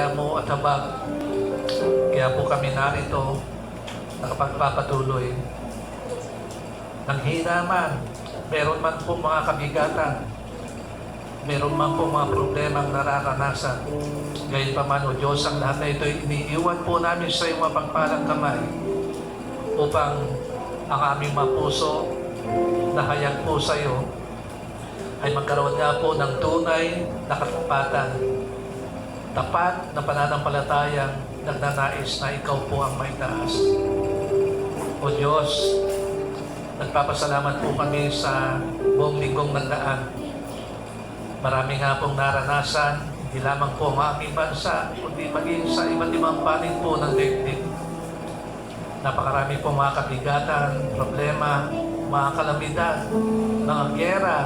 biyaya mo at habag. Kaya po kami narito, nakapagpapatuloy. Nang hina man, meron man po mga kabigatan, meron man po mga problemang nararanasan. Gayun pa man, O Diyos, ang lahat na ito iniiwan po namin sa iyong mapagpalang kamay upang ang aming mapuso na hayag po sa iyo ay magkaroon nga po ng tunay na katapatan, tapat na pananampalatayang nagnanais na ikaw po ang maitaas. O Diyos, nagpapasalamat po kami sa buong linggong nagdaan. Marami nga pong naranasan, hindi lamang po ang aming bansa, kundi maging sa iba't ibang panig po ng daigdig. Napakarami po mga kabigatan, problema, mga kalamidad, mga gera.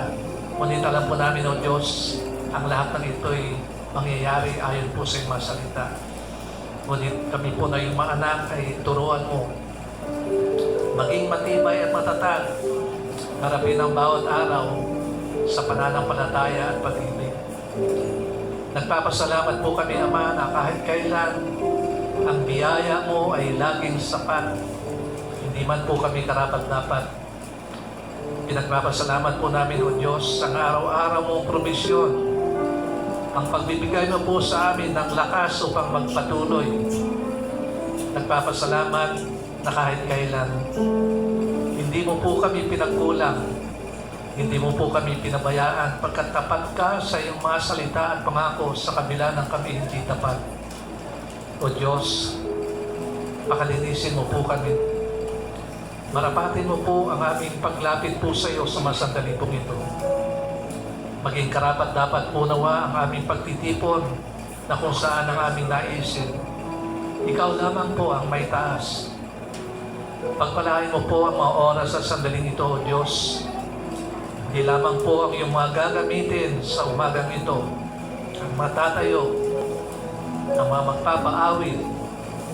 Ngunit alam po namin, O Diyos, ang lahat ng ito'y mangyayari ayon po sa iyong mga salita. Ngunit kami po na yung mga anak ay turuan mo. Maging matibay at matatag, harapin ang bawat araw sa pananampalataya at pag-ibig. Nagpapasalamat po kami, Ama, na kahit kailan ang biyaya mo ay laging sapat. Hindi man po kami karapat-dapat. Pinagpapasalamat po namin, O Diyos, sa araw-araw mong provisyon. Ang pagbibigay mo po sa amin ng lakas upang magpatuloy. Nagpapasalamat na kahit kailan, hindi mo po kami pinagkulang. Hindi mo po kami pinabayaan pagkat tapat ka sa iyong mga salita at pangako sa kabila ng kami hindi tapat. O Diyos, pakalinisin mo po kami. Marapatin mo po ang aming paglapit po sa iyo sa mga sandali pong ito. Maging karapat dapat po nawa ang aming pagtitipon na kung saan ang aming naisin. Ikaw lamang po ang may taas. Pagpalain mo po ang mga oras at sandaling ito, O Diyos. Hindi lamang po ang iyong mga gagamitin sa umagang ito, ang matatayo, ang mga magpapaawit,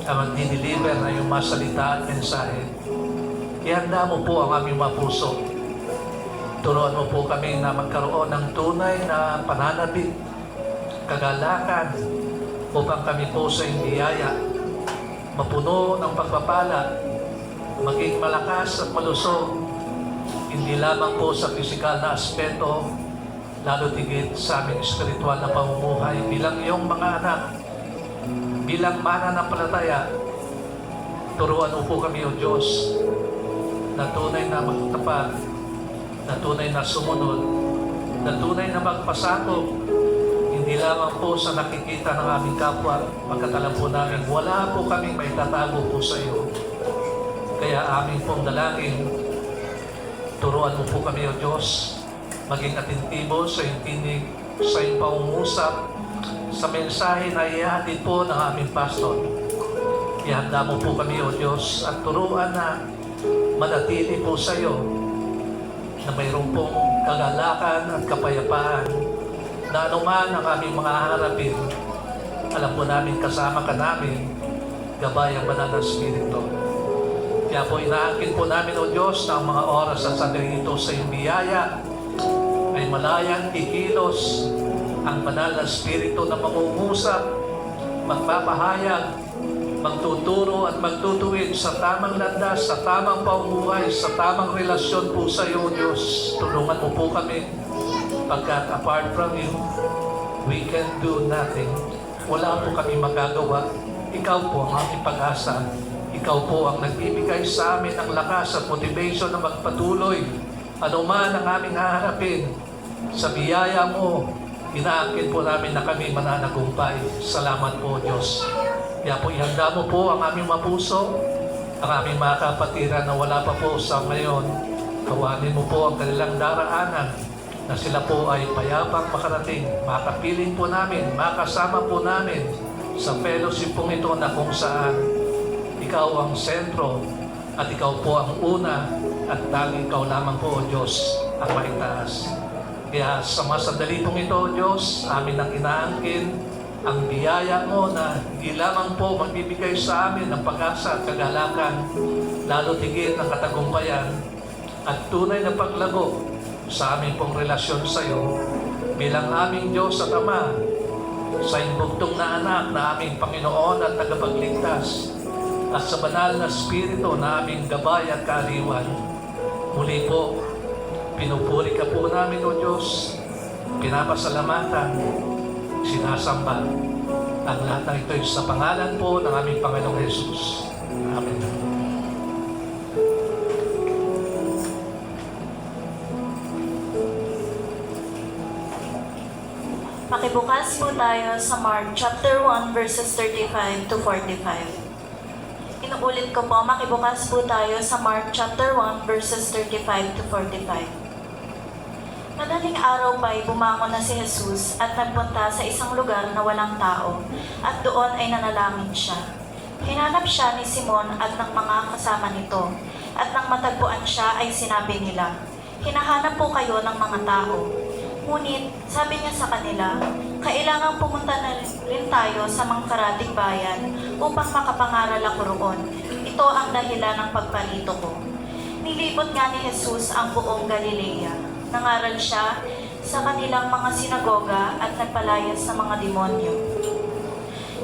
ang magdideliver na iyong mga salita at mensahe. Ihanda mo po ang aming mga puso. Turuan mo po kami na magkaroon ng tunay na pananabik, kagalakan, upang kami po sa iyong biyaya, mapuno ng pagpapala, maging malakas at malusog, hindi lamang po sa pisikal na aspeto, lalo tigit sa aming espiritual na pamumuhay bilang iyong mga anak, bilang mananampalataya. Turuan mo po kami, O Diyos, na tunay na magtapat, na tunay na sumunod, na tunay na magpasakop, hindi lamang po sa nakikita ng aming kapwa, pagkat alam po namin, wala po kaming may tatago po sa iyo. Kaya aming pong dalangin, turuan mo po kami, O Diyos, maging atintibo sa iyong tinig, sa iyong pangungusap, sa mensahe na ihahatid po ng aming pastor. Ihanda mo po kami, O Diyos, at turuan na manatili po sa iyo, na mayroon pong kagalakan at kapayapaan, na anuman ang aming mga harapin, alam po namin kasama ka namin, gabay ang banal na Espiritu. Kaya po inaangkin po namin, O Diyos, na ang mga oras at sandali ito sa iyong biyaya ay malayang kikilos ang banal na Espiritu na mangungusap, magpapahayag, magtuturo at magtutuwid sa tamang landas, sa tamang pamumuhay, sa tamang relasyon po sa iyo, Diyos. Tulungan mo po kami, pagkat apart from you, we can do nothing. Wala po kami magagawa. Ikaw po ang aming pag-asa. Ikaw po ang nagbibigay sa amin ng lakas at motivation na magpatuloy. Ano man ang aming haharapin, sa biyaya mo, inaangkin po namin na kami mananagumpay. Salamat po, Diyos. Kaya po ihanda mo po ang aming mapuso, ang aming mga kapatiran na wala pa po sa ngayon. Kawanin mo po ang kanilang daraanan na sila po ay payapang makarating. Makapiling po namin, makasama po namin sa fellowship pong ito na kung saan ikaw ang sentro at ikaw po ang una at tanging ikaw lamang po, O Diyos, ang maitaas. Kaya sa mga sandali pong ito, O Diyos, amin ang inaangkin ang biyaya mo na hindi lamang po magbibigay sa amin ng pag-asa at kagalakan, lalo tigit ng katagumpayan at tunay na paglago sa aming pong relasyon sa iyo bilang aming Diyos at Ama sa imbugtong na anak na aming Panginoon at tagapagligtas, at sa banal na Espiritu na aming gabay at kaaliwan. Muli po, pinupuri ka po namin, O Diyos, pinapasalamatan, sinasamba. Ang lahat ng ito ay sa pangalan po ng aming Panginoong Jesus. Amen. Makibukas po tayo sa Mark chapter 1 verses 35 to 45. Inuulit ko po, makibukas po tayo sa Mark chapter 1 verses 35 to 45. Madaling araw pa'y bumangon na si Jesus at nagpunta sa isang lugar na walang tao at doon ay nanalangin siya. Hinanap siya ni Simon at ng mga kasama nito at nang matagpuan siya ay sinabi nila, "Hinahanap po kayo ng mga tao." Ngunit, sabi niya sa kanila, "Kailangang pumunta na rin tayo sa mga karatig bayan upang makapangaral ako roon. Ito ang dahilan ng pagparito ko." Nilibot nga ni Jesus ang buong Galilea. Nangaral siya sa kanilang mga sinagoga at nagpalayas sa mga demonyo.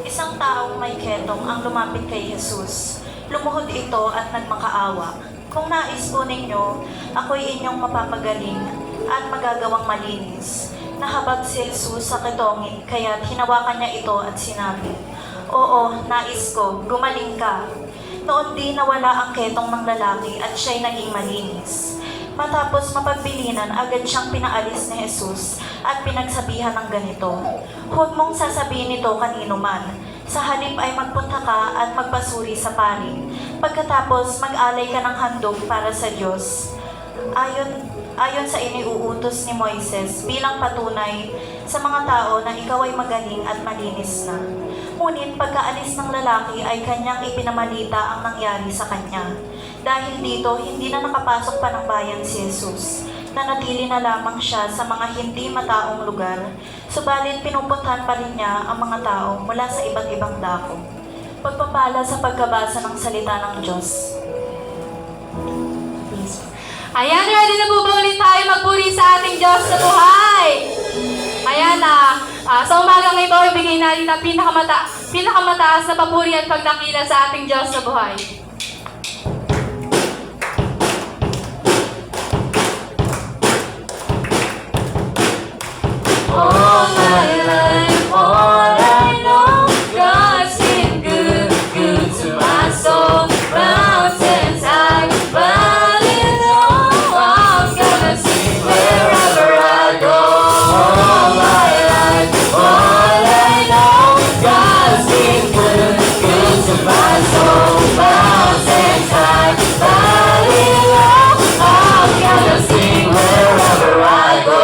Isang taong may ketong ang lumapit kay Jesus. Lumuhod ito at nagmakaawa. "Kung nais po ninyo, ako'y inyong mapapagaling at magagawang malinis." Nahabag si Jesus sa ketongin, kaya't hinawakan niya ito at sinabi, "Oo, nais ko, gumaling ka." Noon din nawala ang ketong ng lalaki at siya'y naging malinis. Matapos mapagbilinan, agad siyang pinaalis ni Jesus at pinagsabihan ng ganito, "Huwag mong sasabihin ito kanino man. Sa halip ay magpunta ka at magpasuri sa pari. Pagkatapos mag-alay ka ng handog para sa Diyos. Ayon sa iniuutos ni Moises bilang patunay sa mga tao na ikaw ay magaling at malinis na." Ngunit pagkaalis ng lalaki ay kanyang ipinamalita ang nangyari sa kanya. Dahil dito, hindi na nakapasok pa ng bayan si Jesus. Nanatili na lamang siya sa mga hindi mataong lugar, subalit pinupuntahan pa rin niya ang mga tao mula sa iba't ibang dako. Pagpapala sa pagkabasa ng salita ng Diyos. Ayan, ready na po ba ulit tayo magpuri sa ating Diyos sa buhay? Ayan sa umagang ito, ibigay natin ang pinakamataas na papuri at pagdakila sa ating Diyos sa buhay. All my life, all I know, God's been good, good to my soul. Mountains high, valleys low, I'm gonna sing wherever I go. All my life, all I know, God's been good, good to my soul. Mountains high, valleys low, I'm gonna sing wherever I go.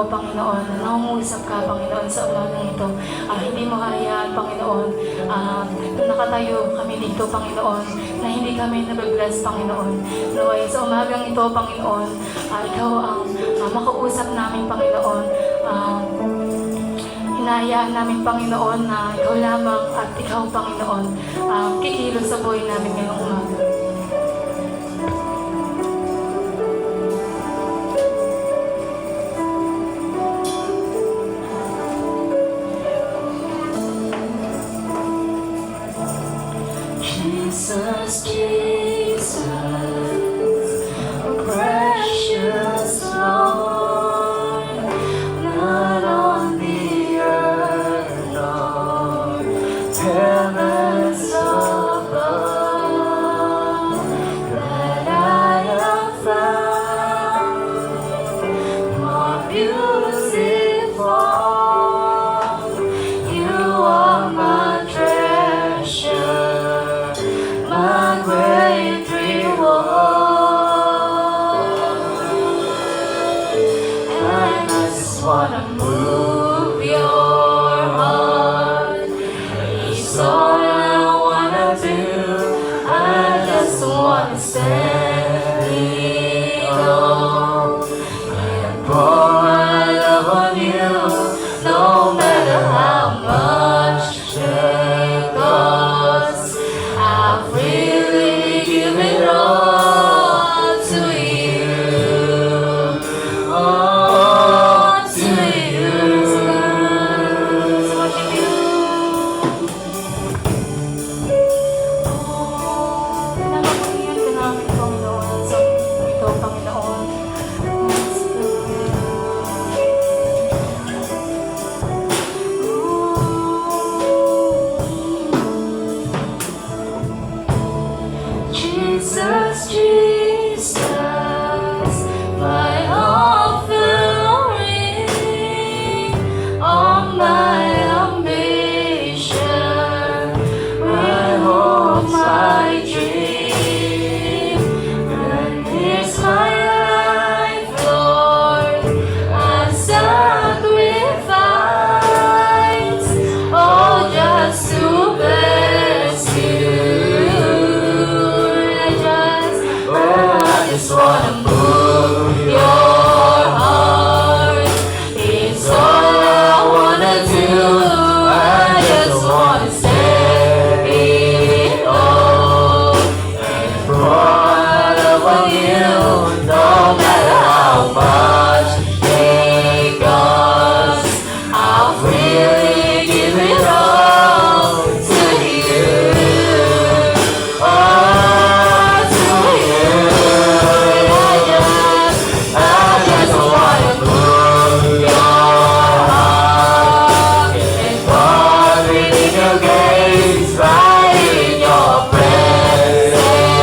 ikaw, Panginoon, na nangungusap ka, Panginoon, sa umagang ito. Hindi mo hayaan, Panginoon, na nakatayo kami dito, Panginoon, na hindi kami nabibless, Panginoon. Naway, sa umagang ito, Panginoon, ikaw ang makausap namin, Panginoon. Hinahayaan namin, Panginoon, na ikaw lamang at ikaw, Panginoon, kikilos sa buhay namin ngayong umaga. Jesus, Jesus, precious Lord, not on the earth, Lord, heavens above, that I have found more beautiful. You are my treasure, my great reward. And I just wanna move your heart. It's all I wanna do. I just wanna stand alone and pour my love on you, no matter how much it costs. I'll freely give it all to you, all to you. Let's worship you. Pinapakinggan ka namin, Panginoon, sa ito, Panginoon. Jesus, Jesus, my offering, all my ambition, my hope, my dream. And here's my life, Lord, I sacrifice, all just to bless you. I just wanna move your heart. It's all I wanna do. I just wanna say it all and pour my love on you, no matter how much it costs. I'll freely give it all to you. All to you. I just wanna move your heart and fall in your gaze, right in your presence,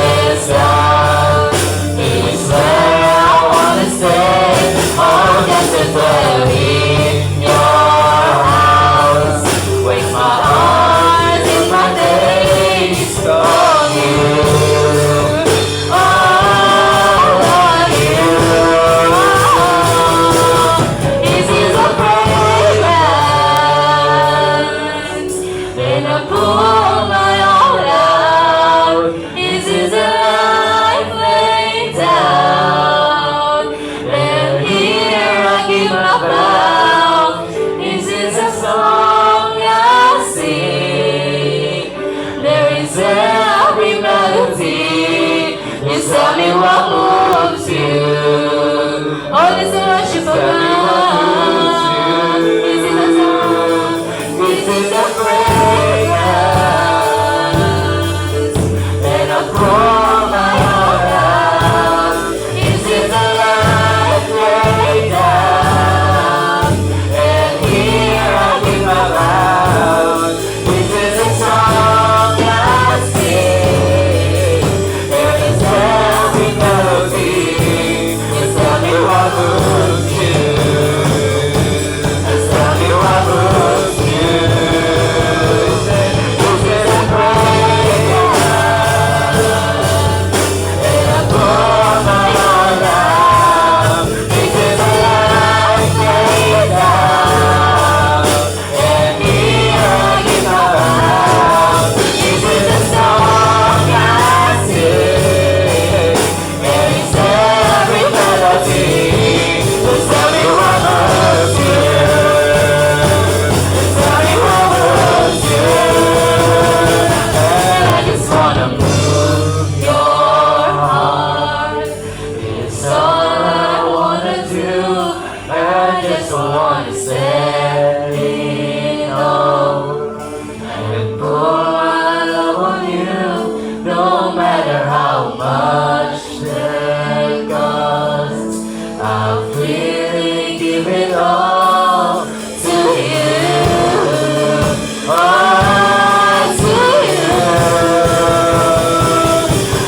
God. It's where I wanna stay, oh, just to dwell in your house. Waste my hours and my days on you. This is a fragrance, and I pour my all out. This is a life laid down, and here I give my vow. This is a song I sing. There is every melody. You tell me what moves you. Oh, this is worship of God. This is a song. This is a fragrance. And I pour my heart out. This is a life laid down. And here I give my vow. This is a song I sing. There is every melody. much that costs. I'll freely give it all to you. Oh, to you.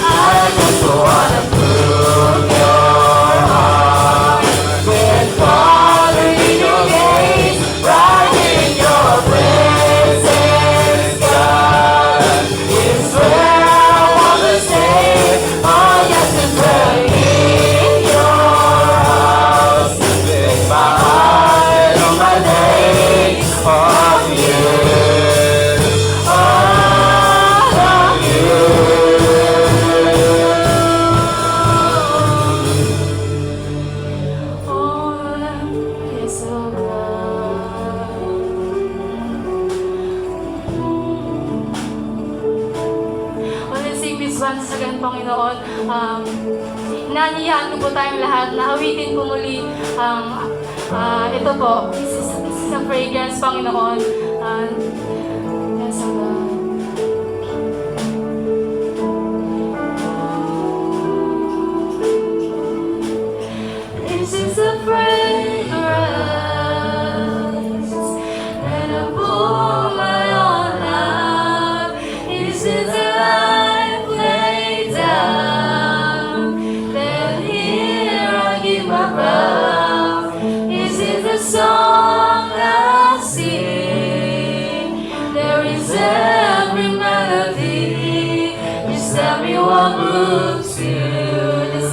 I just wanna prove your heart with Father in your gaze, right in your presence, God. It's where I wanna stay. Oh, yes, it's right in your house. With my heart on my knees, on you, on you. Oh, yes, oh God. Well, let's sing this once again, Panginoon. Naniyaan ko po tayong lahat na awitin po muli ang ito po, this is a fragrance, Panginoon. Yes, oh God. This is a fragrance that I pour my own love. This is a life laid down. Then here I give my breath. This is a song I sing. There is every melody. Just tell me what moves you. Just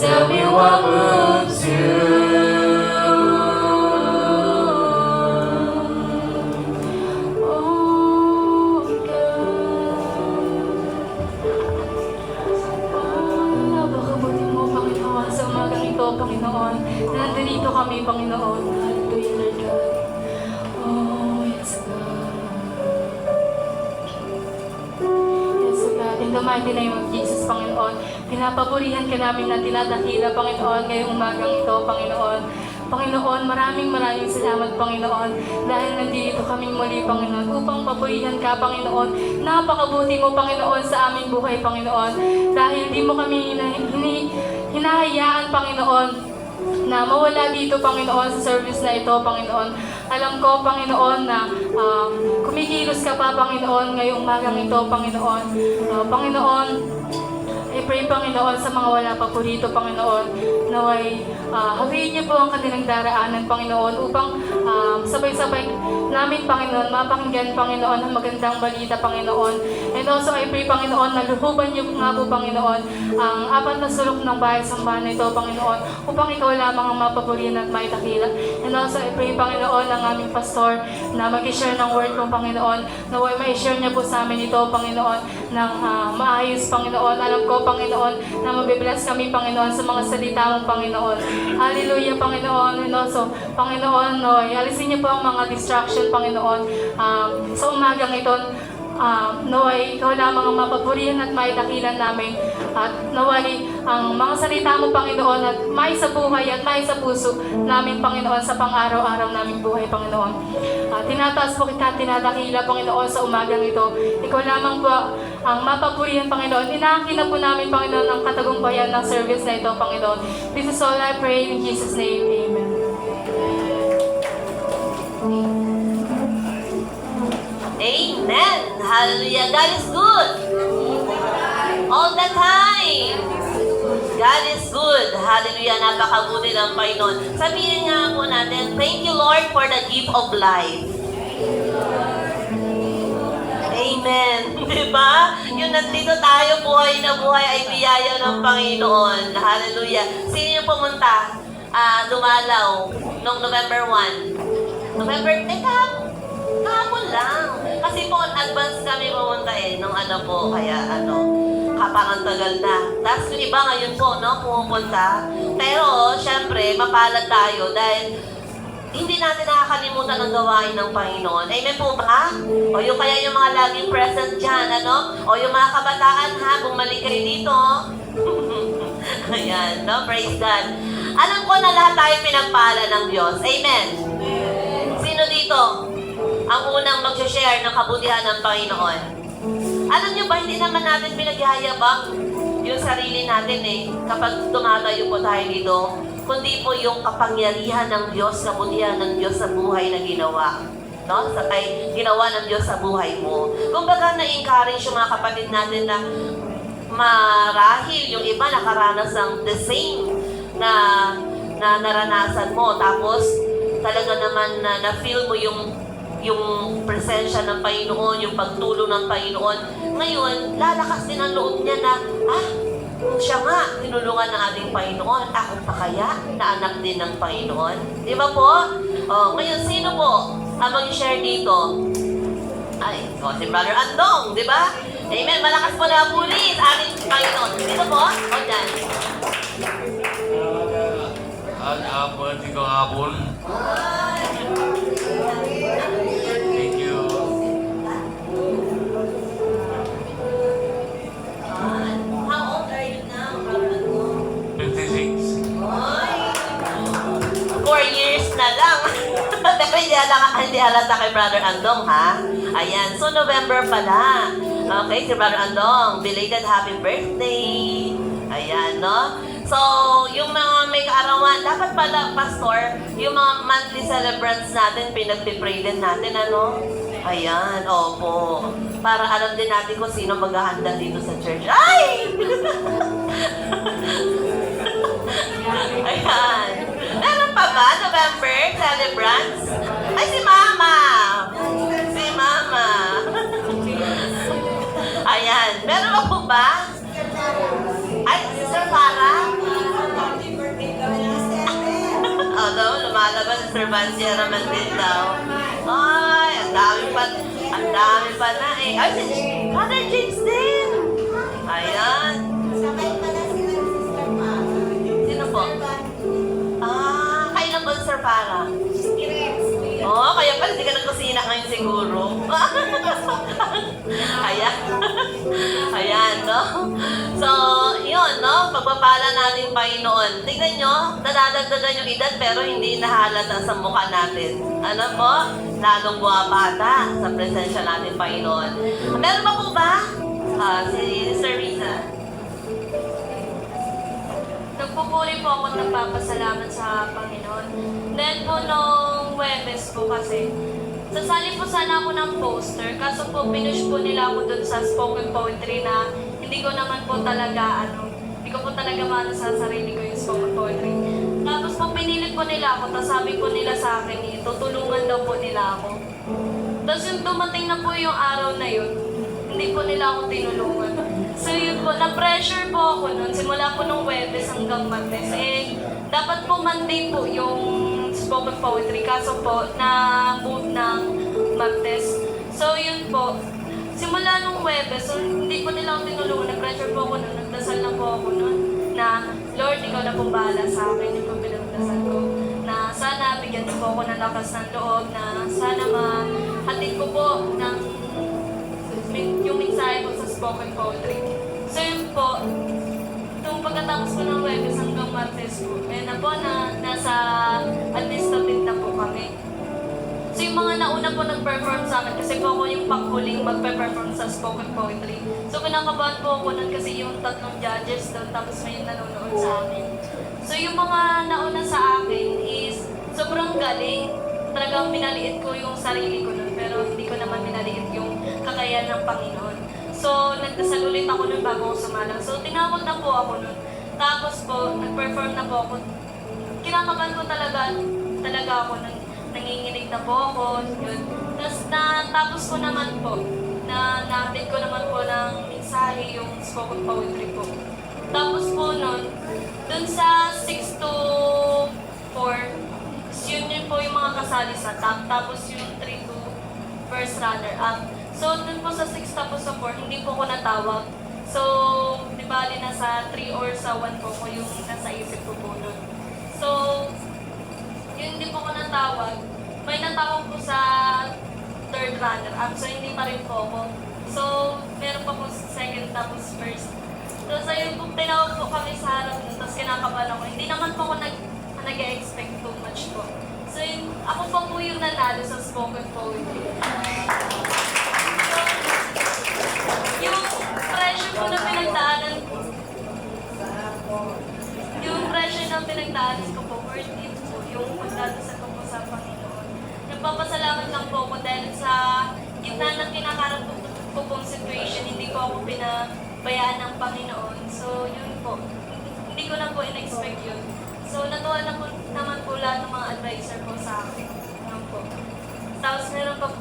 tell me what moves you. Oh, God. Napakabuti mo, Panginoon, sa umagang ito, Panginoon. Nandito kami, Panginoon. Hallelujah, Lord God. Oh, yes, God. Yes, God. In the mighty name of Jesus, Panginoon, pinapaburihan ka namin na tinadakila, Panginoon, ngayong umagang ito, Panginoon. Panginoon, maraming salamat, Panginoon, dahil nandito kaming muli, Panginoon, upang papurihan ka, Panginoon. Napakabuti mo, Panginoon, sa aming buhay, Panginoon, dahil di mo kami hinahayaan, Panginoon, na mawala dito, Panginoon, sa service na ito, Panginoon. Alam ko, Panginoon, na kumikilos ka pa, Panginoon, ngayong umagang ito, Panginoon. Panginoon, I pray, Panginoon, sa mga wala pa po rito, Panginoon, naway hawiin niyo po ang kanilang daraanan, Panginoon, upang sabay-sabay namin, Panginoon, mapakinggan, Panginoon, ang magandang balita, Panginoon. And also, I pray, Panginoon, na luhuban niyo nga po, Panginoon, ang apat na sulok ng bahay-sambahan na ito, Panginoon, upang ikaw lamang ang mapapurihan at maitakila. And also, I pray, Panginoon, ang aming pastor na mag-share ng word mo, Panginoon, naway ma-share niya po sa amin ito, Panginoon, ng maayos, Panginoon. Alam ko, Panginoon, na mabibless kami, Panginoon, sa mga salita mong, Panginoon. Hallelujah, Panginoon. And also, Panginoon, alisin niyo po ang mga distraction, Panginoon, sa umagang ito. Naway, ikaw lamang ang mapapurihan at maitakilan namin. At naway, ang mga salita mo, Panginoon, at may sa buhay at may sa puso namin, Panginoon, sa pang-araw-araw naming buhay, Panginoon. Tinataas po kita, tinadakila, Panginoon, sa umagang ito. Ikaw lamang po ang mapapurihan, Panginoon. Inaangkin na po namin, Panginoon, ang katagumpayan ng service na ito, Panginoon. This is all I pray in Jesus' name. Amen. Amen. Hallelujah. God is good. All the time. God is good. Hallelujah. Napakabuti ng Panginoon. Sabihin nga po natin, thank you, Lord, for the gift of life. Amen. Diba? Yung nandito tayo, buhay na buhay ay biyaya ng Panginoon. Hallelujah. Sino yung pumunta? Dumalaw noong November 1. Kahapon lang. Kasi po, advance kami pumunta nung kaya kapang tagal na. Tapos yung iba ngayon po, pumupunta. Pero, syempre, mapalad tayo dahil hindi natin nakakalimutan ang gawain ng Panginoon. Amen po ba? O yung kaya yung mga laging present dyan, O yung mga kabataan, bumalik kayo dito. Ayan, praise God. Alam ko na lahat tayo pinagpala ng Diyos. Amen. Sino dito ang unang mag-share ng kabutihan ng Panginoon? Alam nyo ba, hindi naman natin pinagyayabang yung sarili natin kapag tumatayo po tayo dito, kundi po yung kapangyarihan ng Diyos, kabutihan ng Diyos sa buhay na ginawa. No? Ginawa ng Diyos sa buhay mo. Kung baga na-encourage yung mga kapatid natin na marahil yung iba nakaranas ng the same na naranasan mo. Tapos talaga naman na-feel mo yung presensya ng Panginoon, yung pagtulong ng Panginoon. Ngayon, lalakas din ang loob niya na, siya nga, tinulungan ng ating Panginoon. Ako pa kaya na anak din ng Panginoon? Di ba po? Ngayon, sino po ang mag-share dito? Si Brother Andong, di ba? Amen. Malakas po na muli sa ating Panginoon. Dito po? O dyan. Magandang hapon. Thank you. How old are you now, Brother Andong? 56. 4 years na lang. Pero hindi halata kay Brother Andong, ha? Ayan. So, November pala. Okay, si Brother Andong. Belated happy birthday. Ayan, no? So, yung mga may kaarawan, dapat pala, Pastor, yung mga monthly celebrants natin, pinag-pray din natin, ano? Ayan, opo. Para alam din natin kung sino maghahanda dito sa church. Ay! Ayan. Meron pa ba, November, celebrants? Ay, si Mama! Si Mama! Ayan. Meron pa po ba? Ay, Sister Farah? Daw, lumalabas si Sir Vancia naman din daw. Ay, ang dami pa na eh. Ay, si Father James din. Ayan. Sabay pala sila ni Sister Farah. Sino po? Kailan ba Sir Farah? Direct. Kaya pala hindi ka nagkusina ngayon siguro. Ayan. Ayan, no? So, yun, no? Pagpapala natin Panginoon. Tingnan nyo, nadadagdagan yung edad pero hindi nahalata sa mukha natin. Ano po? Lalong buwabata sa presensya natin Panginoon. Meron pa po ba? Si Sir Risa. Nagpupuri po ako ng papasalamat sa Panginoon. Dahil po nung Webes po kasi, sasali po sana ako ng poster, kaso po pinush po nila ako dun sa spoken poetry na hindi ko naman po talaga, hindi ko po talaga maano sa sarili ko yung spoken poetry. Tapos po pinilit po nila ako, tapos sabi po nila sa akin, tutulungan daw po nila ako. Tapos yung dumating na po yung araw na yun, hindi po nila ako tinulungan. So yun po, na-pressure po ako nun, simula po nung Webes hanggang Martes. Dapat po Monday po yung spoken poetry, kaso po na-move ng Martes. So yun po, simula nung Webes, so hindi po nila ako tinulungan, na-pressure po ako nun, nagdasal na po ako nun, na Lord, ikaw na pong bahala sa akin, yung po pinagdasal ko, na sana bigyan niyo po ako ng lakas ng loob, na sana mahatid ko po ng yung mensahe ko sa spoken poetry. So yun po, nung pagkatapos ko ng Webes hanggang Martes po, na po na nasa administrative na po kami. So yung mga nauna po nag-perform sa akin, kasi po ako yung panghuling magpe-perform sa spoken poetry. So kinakabahan po ako nun kasi yung 3 judges doon, tapos may nanonood sa amin. So yung mga nauna sa akin is sobrang galing. Talagang minaliit ko yung sarili ko nun, pero hindi ko naman minaliit yung kakayahan ng Panginoon. So, nagdasal ulit ako nun bago ako sumalang. So, tinawag na po ako nun. Tapos po, nag-perform na po ako. Kinakabahan ko talaga ako. Nanginginig na po ako. Yun. Tapos, natapos ko naman po. Na-update ko naman po ng mensahe yung spoken poetry po. Tapos po nun, dun sa 6 to 4, yun po yung mga kasali sa top. Tapos yung 3 to first runner-up. So, dun po sa 6 tapos sa 4, hindi po ko natawag. So, di bali nasa 3 or sa 1 po ko yung nasa isip ko po nun. So, yun hindi po ko natawag. May natawag po sa third runner-up. So, hindi pa rin po ako. So, meron pa po second tapos first. So, ayun po, tinawag po kami sa harap nun. Tapos kinakabahan ako. Hindi naman po ako nag-expect too much po. So, ako pa po yung nanalo sa spoken poetry. So, daanas ko po, worth it po yung pagdadasal ko po sa Panginoon. Nagpapasalamat lang po ako dahil sa gitna ng kinakarap ko pong situation, hindi ko ako pinabayaan ng Panginoon. So, yun po. Hindi ko na po in-expect yun. So, natuwa na po naman po lahat ng mga advisor po sa akin. Yan po. Tapos meron pa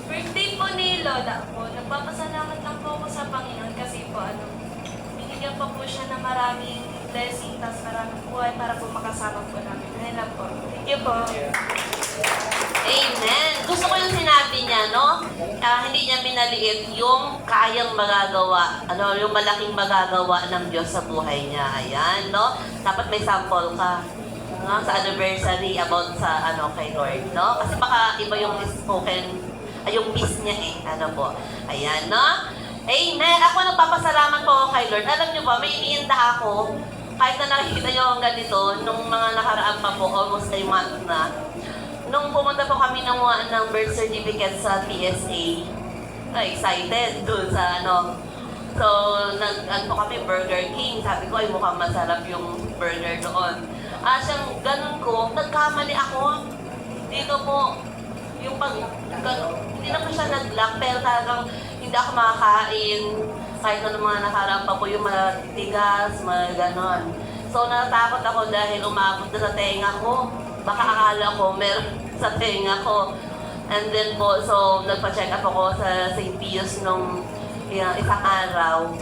birthday po ni Lola po. Nagpapasalamat lang po ako sa Panginoon kasi po binigyan pa po siya ng maraming blessing, tapos maraming buhay para po makasama po namin. Ayun lang po. Thank you po. Amen. Gusto ko yung sinabi niya, no? Hindi niya minaliit yung kayang magagawa, yung malaking magagawa ng Diyos sa buhay niya. Ayan, no? Dapat may sample ka, no? Sa anniversary about sa, kay Lord, no? Kasi baka iba yung spoken, yung peace niya po. Ayan, no? Amen. Ako nagpapasalamat po kay Lord. Alam niyo ba, may iniinda ako, kahit na nakikita niyo ang ganito, nung mga nakaraan pa po, almost a month na, nung pumunta po kami ng birth certificate sa PSA, excited doon sa So, po kami Burger King. Sabi ko, ay mukhang masarap yung burger doon. Siyang ganun ko, nagkamali ako. Dito po, yung hindi na ko siya nag-lock, pero talagang hindi ako makakain. Kahit na mga nakaraan pa po yung matigas, mga ganon. So, natakot ako dahil umabot na sa tenga ko. Baka akala ko meron sa tenga ko. And then po, so nagpa-check up ako sa St. Pius nung isang araw.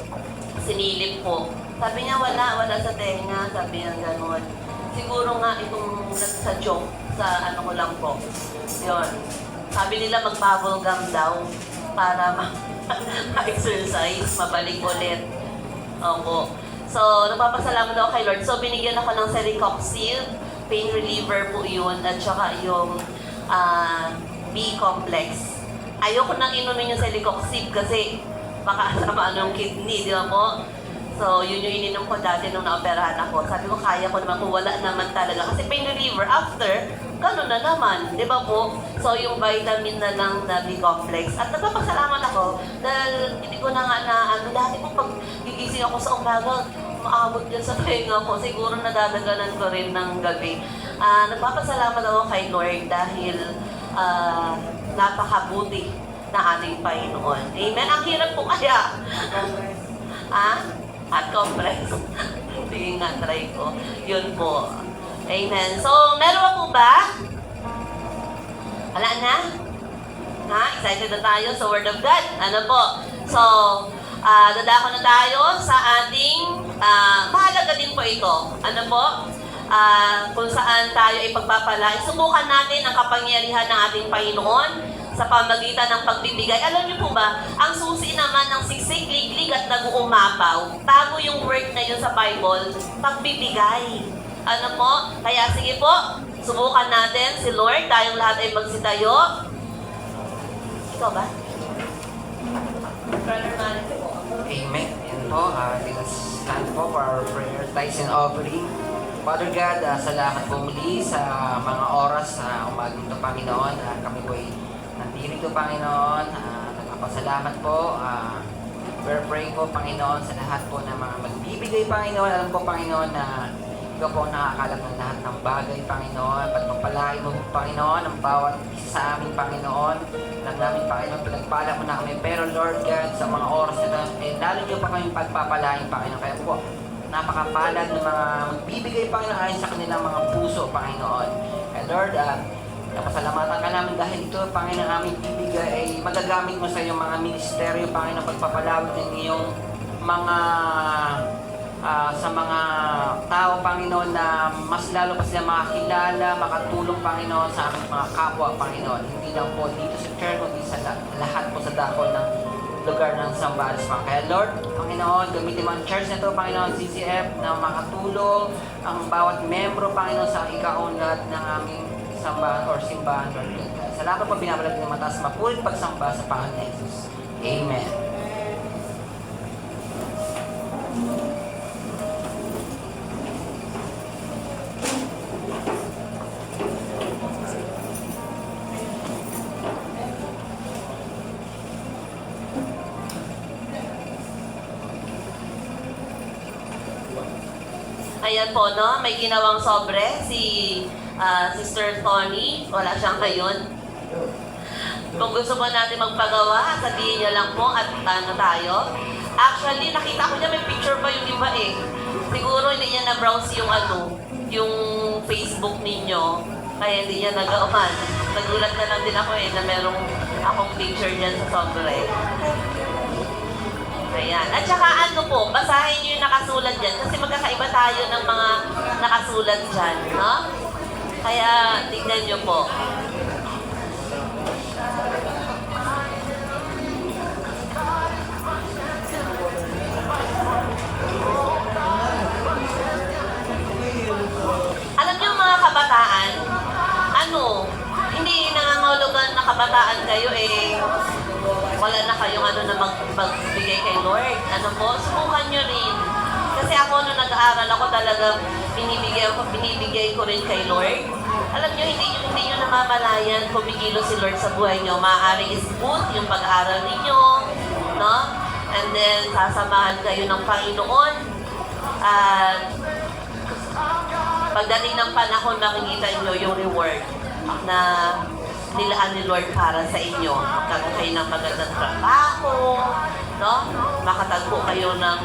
Sinilip po. Sabi niya, wala sa tenga. Sabi niya gano'n. Siguro nga itong sa joke, sa ko lang po. Yun. Sabi nila mag-bubble gum daw para ma-exercise, mabalik ulit. Opo. So, nagpapasalamat ako kay Lord. So, binigyan ako ng Celecoxib, pain reliever po yun, at saka yung B-complex. Ayoko nang inumin yung Celecoxib kasi baka sama yung kidney, di ba po? So, yun yung ininom ko dati nung naoperahan ako. Sabi ko, kaya ko naman kung wala naman talaga. Kasi pain reliever, after, gano'n na naman, di ba po? So, yung vitamin na lang na B-complex. At nagpapasalamat ako dahil hindi ko na nga dati po pag gigising ako sa umaga, maabot dyan sa tenga ko. Siguro nadadaganan ko rin ng gabi. Nagpapasalamat ako kay Lord dahil napakabuti na ating Panginoon. Amen. Ang hirap po kaya. Hot compress. Sige nga, try ko. Yun po. Amen. So, meron po ba? Wala na? Excited na tayo sa Word of God. Ano po? So, dadako na tayo sa ating mahalaga din po ito. Ano po? Kung saan tayo ipagpapalay. Subukan natin ang kapangyarihan ng ating Panginoon sa pamagitan ng pagbibigay. Alam niyo po ba, ang susi naman ng siksik, liglig at nag-uumapaw, tago yung word na yun sa Bible, pagbibigay. Ano po? Kaya sige po, subukan natin si Lord, tayong lahat ay magsitayo. Ikaw ba? Brother Manny po. Amen. Yan po. Let's stand po for our prayer, tithes and offering. Father God, salamat po muli sa mga oras sa umagang ito, Panginoon. Kami po ay nandito, Panginoon. Nagpapasalamat po. We're praying po, Panginoon, sa lahat po ng mga magbibigay, Panginoon. Alam po, Panginoon, na ikaw po nakakalap ng lahat ng bagay, Panginoon. Pagpapalain mo, Panginoon, ang bawat isa sa amin, Panginoon. Alam namin, Panginoon, pinagpala mo na kami. Pero, Lord God, sa mga oras na ito, lalo niyo pa kami pagpapalain, Panginoon. Kaya po, napakapalad ng mga magbibigay, Panginoon, ayon sa kanilang mga puso, Panginoon. And Lord, napasalamatan ka namin dahil ito, Panginoon, aming bibigay ay magagamit mo sa iyong mga ministeryo, Panginoon, pagpapalawag ng iyong mga sa mga tao, Panginoon, na mas lalo pa sila makakilala, makatulong, Panginoon, sa aming mga kapwa, Panginoon. Hindi lang po dito sa church, kundi sa lahat po sa dako ng lugar ng Sambales, Panginoon. Kaya Lord, Panginoon, gamitin mo ang church na ito, Panginoon, CCF, na makatulong ang bawat membro, Panginoon, sa ikaunlad ng aming sambahan or simbahan, Lord. Salamat po, binabalag ng mataas, mapulit pagsamba sa Panginoon Jesus. Amen. Ayan po, no? May ginawang sobre si Sister Tony. Wala siyang ngayon. Kung gusto po natin magpagawa, sabihin niyo lang po at ano tayo. Actually, nakita ko niya may picture pa yung iba eh. Siguro hindi niya na-browse yung yung Facebook ninyo. Kaya hindi niya nagawan. Nagulat na lang din ako eh na merong akong picture dyan sa sobre. Ayan. At saka ano po, basahin niyo yung nakasulat dyan kasi magkakaiba tayo ng mga nakasulat dyan, no? Kaya tignan niyo po. Alam niyo mga kabataan, hindi nangangahulugan na kabataan kayo eh, wala na kayong na magbigay kay Lord. Ano po, subukan nyo rin. Kasi ako nung nag-aaral ako talagang binibigay ko rin kay Lord. Alam nyo, hindi nyo namamalayan kumikilos si Lord sa buhay nyo. Maaaring smooth yung pag-aaral ninyo, no? And then, sasamahan kayo ng Panginoon. At pagdating ng panahon, makikita nyo yung reward na nilaan ni Lord para sa inyo. Magkaroon kayo ng magandang trabaho, no? Makatagpo kayo ng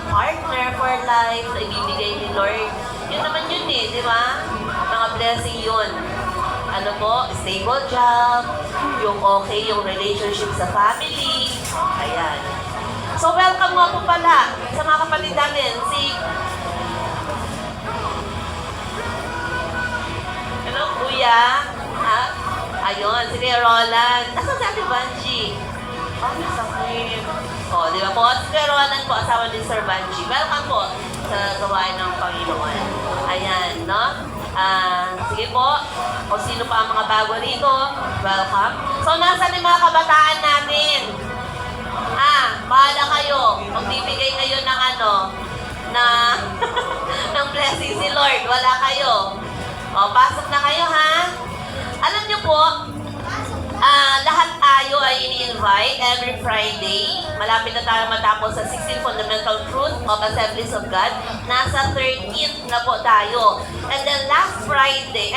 partner for life na ibibigay ni Lord. Yun naman yun eh, di ba? Mga blessing yun. Ano po? Stable job, yung okay, yung relationship sa family. Ayan. So, welcome nga po pala sa mga kapatid natin. Hello, Kuya. Ha? Ayun, si Kuya Roland. Nasaan si Ate Banji? Nasa crib. Di ba po? Si Kuya Roland po, asawa ni Sir Banji. Welcome po sa gawain ng Panginoon. Ayan, no? Sige po, kung sino pa ang mga bago rito, welcome. So, nasaan yung mga kabataan natin? Bahala kayo. Magbibigay ngayon ng ng blessing si Lord. Wala kayo. Pasok na kayo, ha? Alam niyo po, lahat tayo ay ini-invite every Friday. Malapit na tayo matapos sa 16 Fundamental Truth of Assemblies of God. Nasa 13th na po tayo. And then last Friday,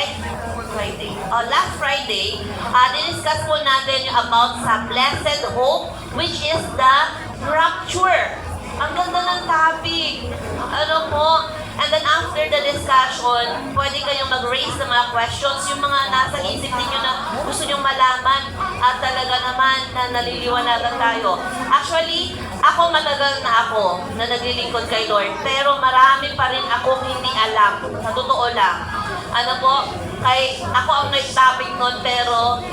diniscuss po natin yung about sa blessed hope, which is the rapture. Ang ganda ng topic. Ano po? And then after the discussion, pwede kayong mag-raise ng mga questions, yung mga nasa isip ninyo na gusto nyong malaman at talaga naman na naliliwanagan tayo. Actually, matagal na naglilingkod kay Lord, pero marami pa rin akong hindi alam. Sa totoo lang. Ano po? Ako ang nag-topic nun, pero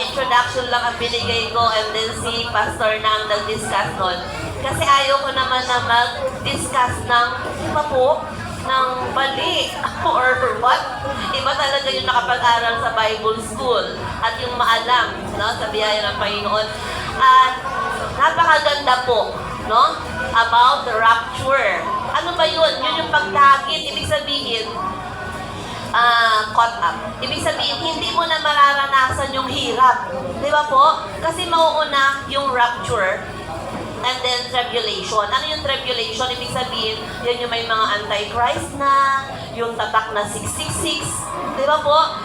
introduction lang ang binigay ko and then si Pastor na ang nag-discuss nun. Kasi ayaw ko naman na mag-discuss ng bali or what. Iba talaga yung nakapag-aral sa Bible School at yung maalam, no, sa biyaya ng Panginoon. At napakaganda po, no, about the rapture. Ano ba yun? Yun yung pagdagit. Ibig sabihin, caught up. Ibig sabihin, hindi mo na mararanasan yung hirap. Di ba po? Kasi mauuna yung rapture and then tribulation. Ano yung tribulation? Ibig sabihin, yan yung may mga antichrist na, yung tatak na 666. Di ba po?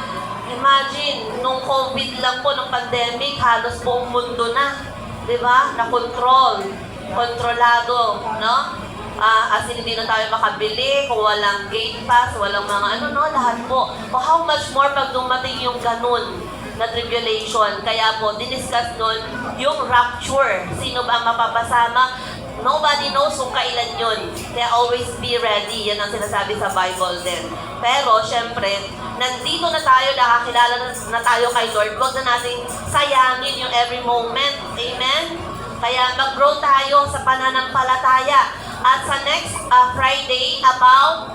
Imagine, nung COVID lang po, nung pandemic, halos buong mundo na. Di ba? Na-control. Kontrolado. No? As in, hindi na tayo makabili, kung walang gate pass, walang mga lahat po. O how much more pag dumating yung ganun na tribulation. Kaya po, diniscuss nun yung rapture. Sino ba ang mapapasama? Nobody knows kung kailan yun. Kaya always be ready. Yan ang sinasabi sa Bible din. Pero, syempre, nandito na tayo, nakakilala na tayo kay Lord. Huwag na natin sayangin yung every moment. Amen? Kaya mag-grow tayo sa pananampalataya. At sa next Friday, about